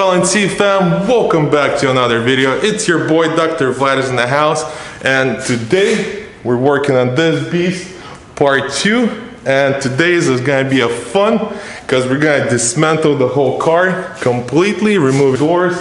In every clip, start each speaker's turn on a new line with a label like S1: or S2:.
S1: LNC fam? Welcome back to another video. It's your boy Dr. Vlad is in the house, and today we're working on this beast, part 2. And today's is gonna be a fun because we're gonna dismantle the whole car completely, remove doors,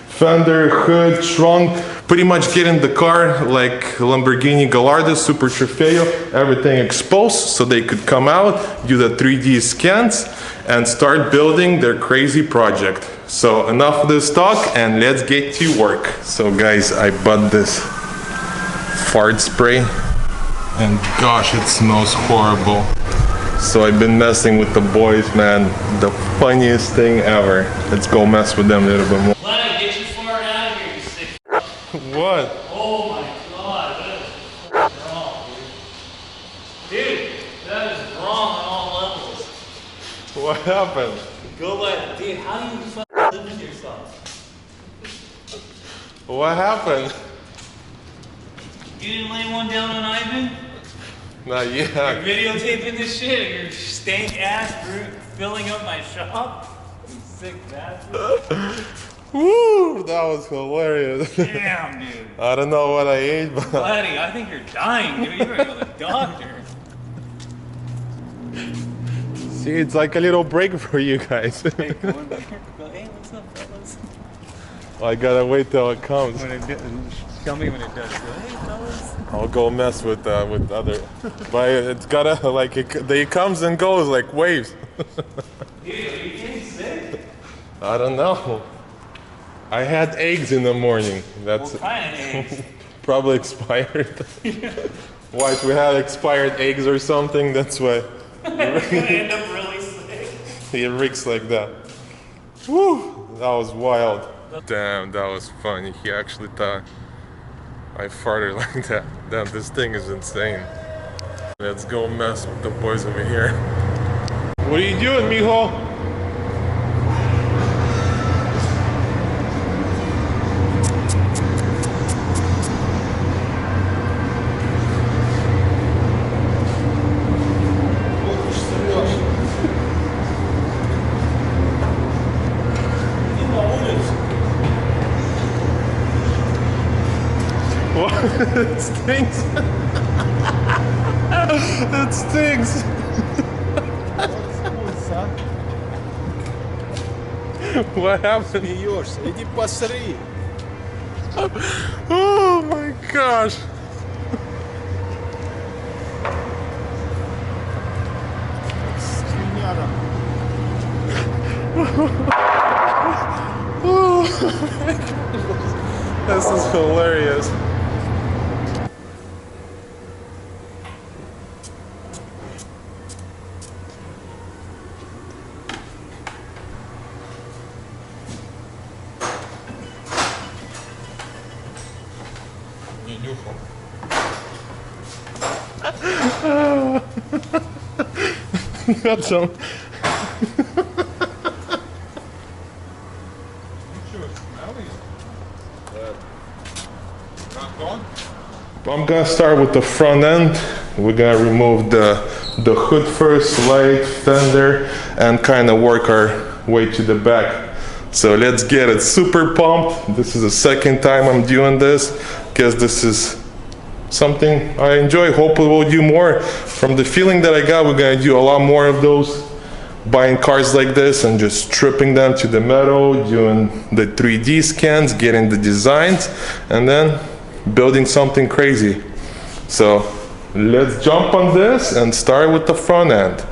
S1: fender, hood, trunk, pretty much get in the car like Lamborghini Gallardo, Super Trofeo, everything exposed so they could come out, do the 3D scans, and start building their crazy project. So enough of this talk and let's get to work. So guys, I bought this fart spray and gosh, it smells horrible. So I've been messing with the boys, man. The funniest thing ever. Let's go mess with them a little bit more.
S2: Vlad, get your fart out of here, you sick f***.
S1: What?
S2: Oh my god, that is wrong, dude. Dude, that is wrong on all levels.
S1: What happened?
S2: Go let, dude, how do you fucking live with yourself?
S1: What happened?
S2: You didn't lay one down on Ivan?
S1: Not yet.
S2: You're videotaping this shit, your stank ass filling up my shop? You sick bastard.
S1: Woo! That was hilarious.
S2: Damn, dude.
S1: I don't know what I ate, but...
S2: Buddy, I think you're dying, dude. You better go to the doctor.
S1: See, it's like a little break for you guys.
S2: Hey, come on back here. Go, hey, what's up, fellas?
S1: I gotta wait till it comes.
S2: When it tell me when it does. Go, hey, fellas.
S1: I'll go mess with other... But it's gotta, like, it comes and goes like waves.
S2: Dude, are you getting sick?
S1: I don't know. I had eggs in the morning. That's
S2: What kind of eggs?
S1: probably expired. What, we had expired eggs or something? That's why
S2: You're gonna end up really sick.
S1: it reeks like that. Woo! That was wild. Damn, that was funny. He actually thought I farted like that. Damn, this thing is insane. Let's go mess with the boys over here. What are you doing, mijo? What? It stinks. It stinks. What happened?
S3: Иди посмотри.
S1: Oh my gosh. Oh my gosh. This is hilarious. Got some. I'm gonna start with the front end. We're gonna remove the hood first, light, fender, and kind of work our way to the back. So let's get it. Super pumped. This is the second time I'm doing this because this is something I enjoy. Hopefully we'll do more. From the feeling that I got, we're gonna do a lot more of those, buying cars like this and just stripping them to the metal, doing the 3D scans, getting the designs, and then building something crazy. So let's jump on this and start with the front end.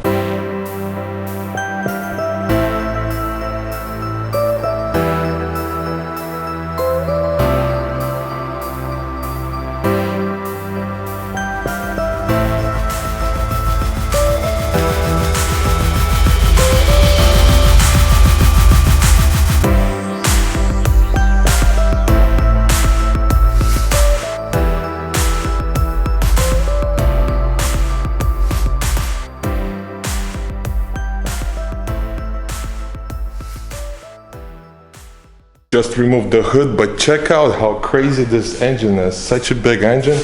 S1: Just removed the hood, but check out how crazy this engine is. Such a big engine.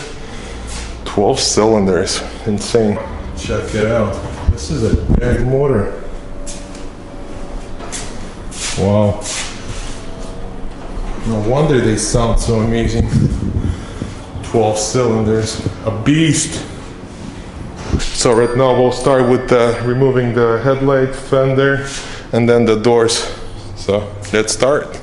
S1: 12 cylinders. Insane. Check it out. This is a big motor. Wow. No wonder they sound so amazing. 12 cylinders, a beast. So right now we'll start with removing the headlight, fender, and then the doors. So let's start.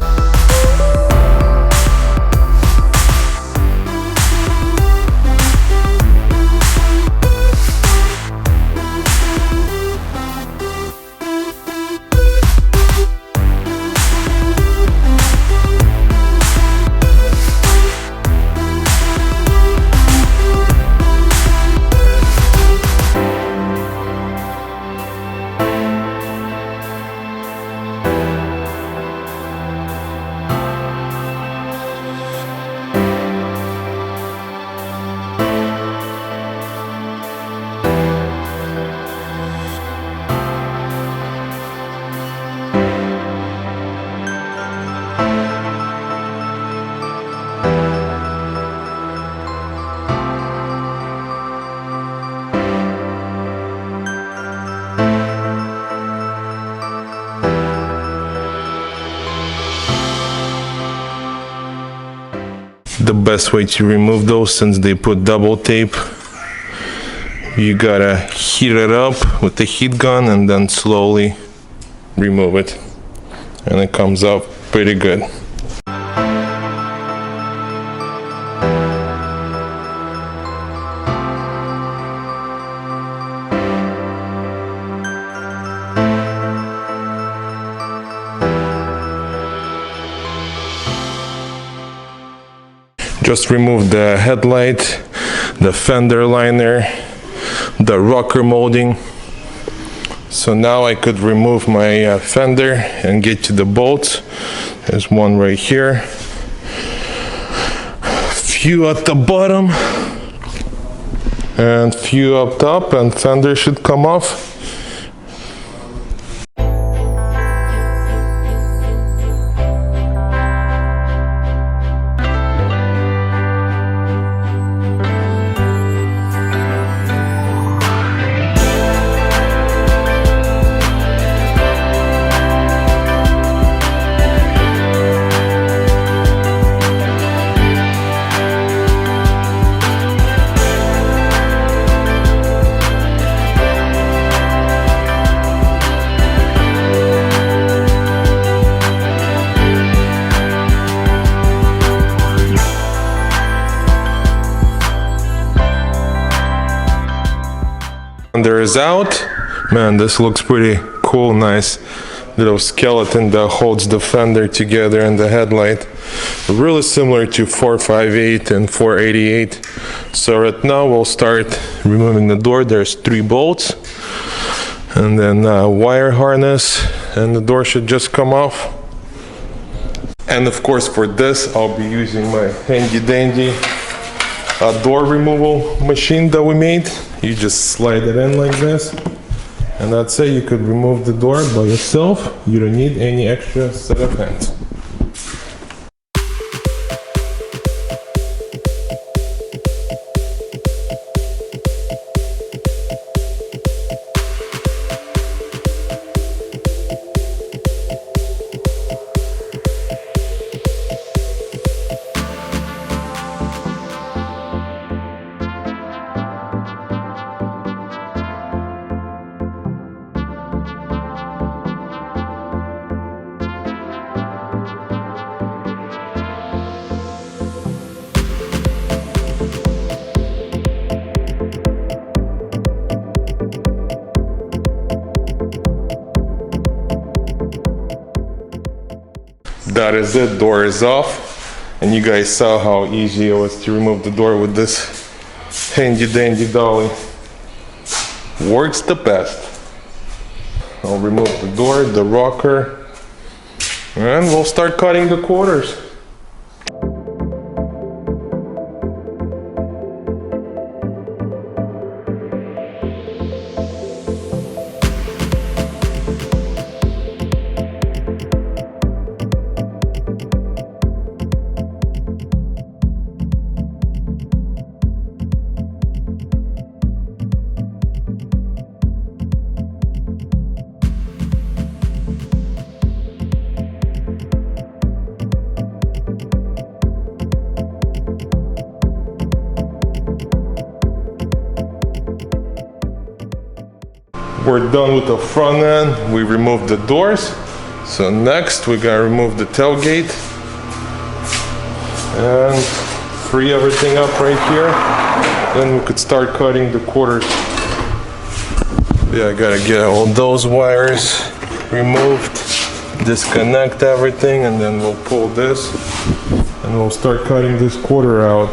S1: The best way to remove those, since they put double tape, you gotta heat it up with the heat gun and then slowly remove it, and it comes out pretty good. Just remove the headlight, the fender liner, the rocker molding. So now I could remove my fender and get to the bolts. There's one right here. Few at the bottom and few up top, and fender should come off. Fender is out. Man, this looks pretty cool. Nice little skeleton that holds the fender together and the headlight. Really similar to 458 and 488. So right now we'll start removing the door. There's 3 bolts and then a wire harness, and the door should just come off. And of course for this I'll be using my handy dandy door removal machine that we made. You just slide it in like this, and that's it. You could remove the door by yourself. You don't need any extra set of hands. That is it, door is off, and you guys saw how easy it was to remove the door with this handy dandy dolly. Works the best. I'll remove the door, the rocker, and we'll start cutting the quarters. we're done with the front end. We removed the doors. So next we gotta remove the tailgate and free everything up right here. Then we could start cutting the quarters. Yeah, I gotta get all those wires removed, disconnect everything, and then we'll pull this and we'll start cutting this quarter out.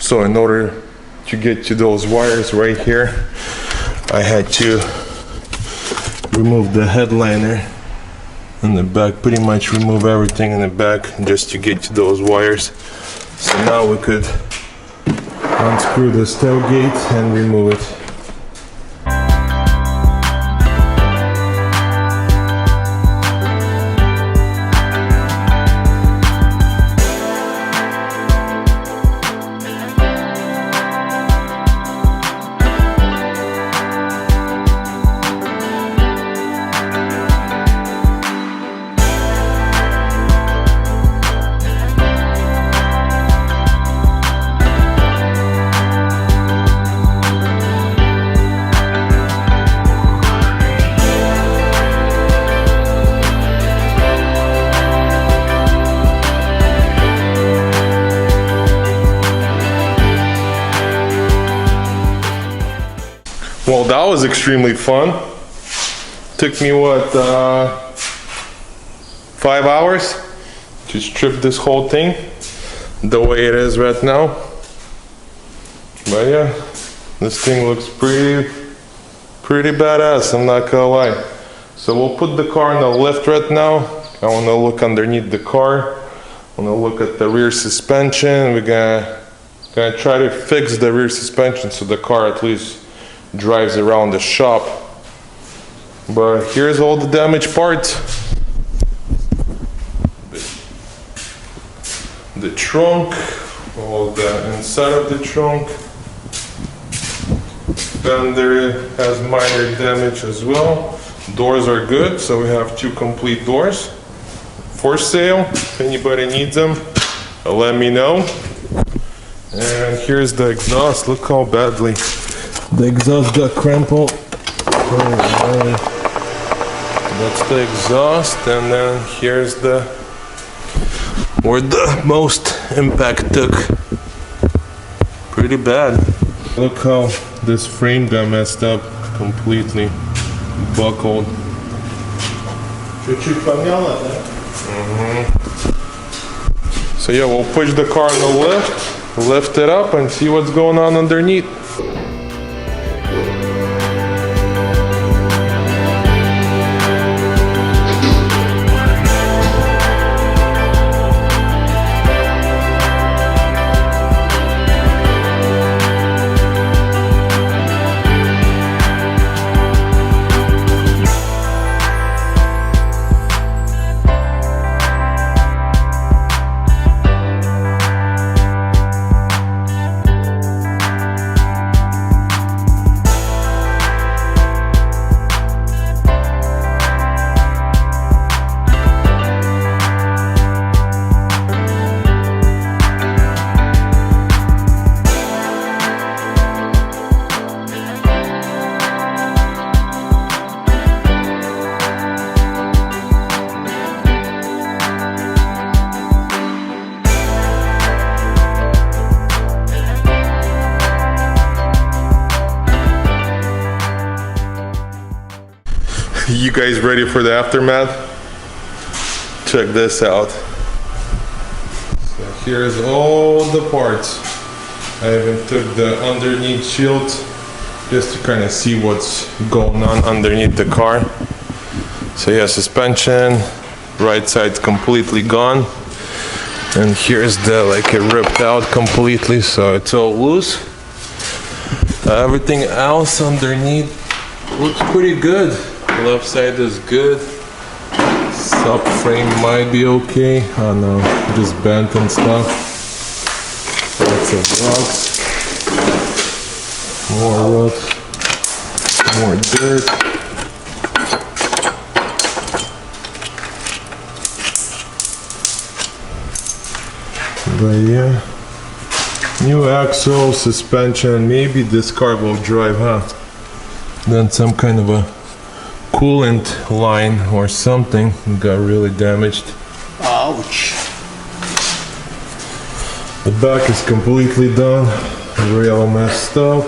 S1: So in order to get to those wires right here, I had to remove the headliner in the back, pretty much remove everything in the back just to get to those wires. So now we could unscrew this tailgate and remove it. Well, that was extremely fun. Took me, what, 5 hours to strip this whole thing the way it is right now. But yeah, this thing looks pretty badass, I'm not gonna lie. So we'll put the car in the lift right now. I wanna look underneath the car. I wanna look at the rear suspension. We're gonna try to fix the rear suspension so the car at least drives around the shop. But here's all the damaged parts. The trunk, all the inside of the trunk. Fender has minor damage as well. Doors are good, so we have 2 complete doors for sale. If anybody needs them, let me know. And here's the exhaust. Look how badly the exhaust got crumpled. That's the exhaust, and then here's where the most impact took. Pretty bad. Look how this frame got messed up completely, buckled. So yeah, we'll push the car in the lift it up, and see what's going on underneath. You guys ready for the aftermath? Check this out. Here's all the parts. I even took the underneath shield just to kind of see what's going on underneath the car. So yeah, suspension, right side's completely gone. And here's the, like, it ripped out completely, so it's all loose. Everything else underneath looks pretty good. Left side is good. Subframe might be okay. Oh no, just bent and stuff. Lots of rocks. More rocks. More dirt. But yeah. New axle, suspension. Maybe this car will drive, huh? Then some kind of a coolant line or something got really damaged.
S3: Ouch.
S1: The back is completely done, real messed up.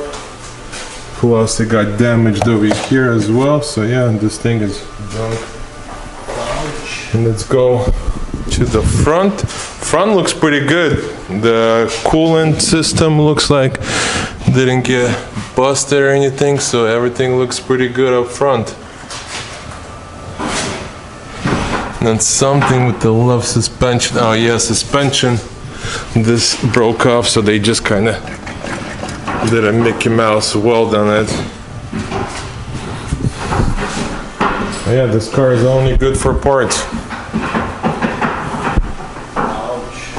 S1: Plus it got damaged over here as well, so yeah, this thing is junk.
S3: Ouch.
S1: And let's go to the front. Front looks pretty good. The coolant system looks like didn't get busted or anything, so everything looks pretty good up front. And then something with the left suspension. Oh yeah, suspension. This broke off, so they just kind of did a Mickey Mouse weld on it. Oh yeah, this car is only good for parts.
S3: Ouch.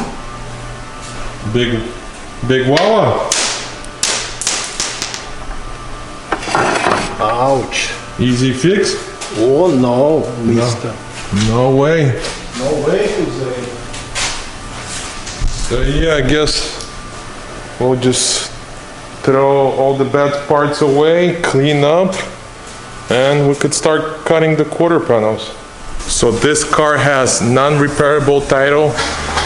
S1: Big Wawa.
S3: Ouch.
S1: Easy fix?
S3: Oh no, mister.
S1: No way.
S3: No way, Jose.
S1: So yeah, I guess we'll just throw all the bad parts away, clean up, and we could start cutting the quarter panels. So this car has non-repairable title,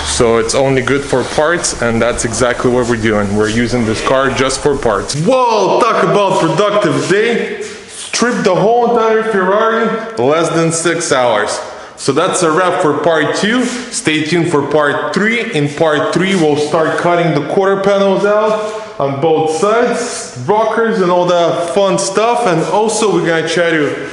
S1: so it's only good for parts, and that's exactly what we're doing. We're using this car just for parts. Whoa, talk about productive day. Stripped the whole entire Ferrari, less than 6 hours. So that's a wrap for part 2. Stay tuned for part 3. In part 3, we'll start cutting the quarter panels out on both sides, rockers and all that fun stuff. And also we're gonna try to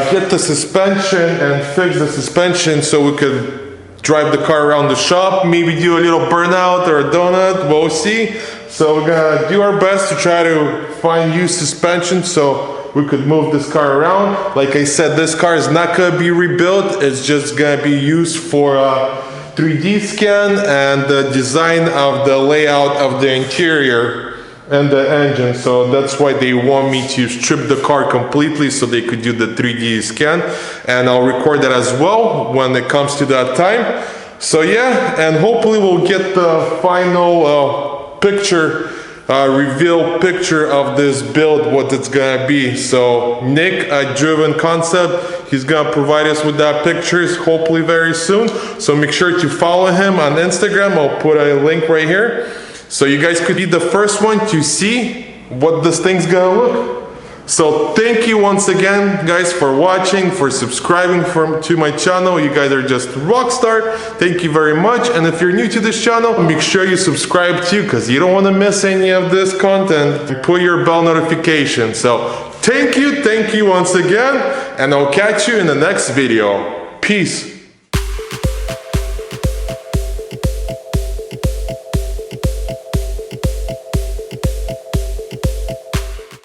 S1: get the suspension and fix the suspension so we could drive the car around the shop, maybe do a little burnout or a donut, we'll see. So we're gonna do our best to try to find used suspension so we could move this car around. Like I said, this car is not gonna be rebuilt, it's just gonna be used for a 3D scan and the design of the layout of the interior and the engine. So that's why they want me to strip the car completely so they could do the 3D scan, and I'll record that as well when it comes to that time. So yeah, and hopefully we'll get the final picture, reveal picture of this build, what it's gonna be. So Nick at Driven Concept, he's gonna provide us with that pictures hopefully very soon. So make sure to follow him on Instagram. I'll put a link right here, so you guys could be the first one to see what this thing's gonna look. So thank you once again, guys, for watching, for subscribing to my channel. You guys are just rock star. Thank you very much. And if you're new to this channel, make sure you subscribe too, because you don't want to miss any of this content. Put your bell notification. So thank you once again, and I'll catch you in the next video. Peace.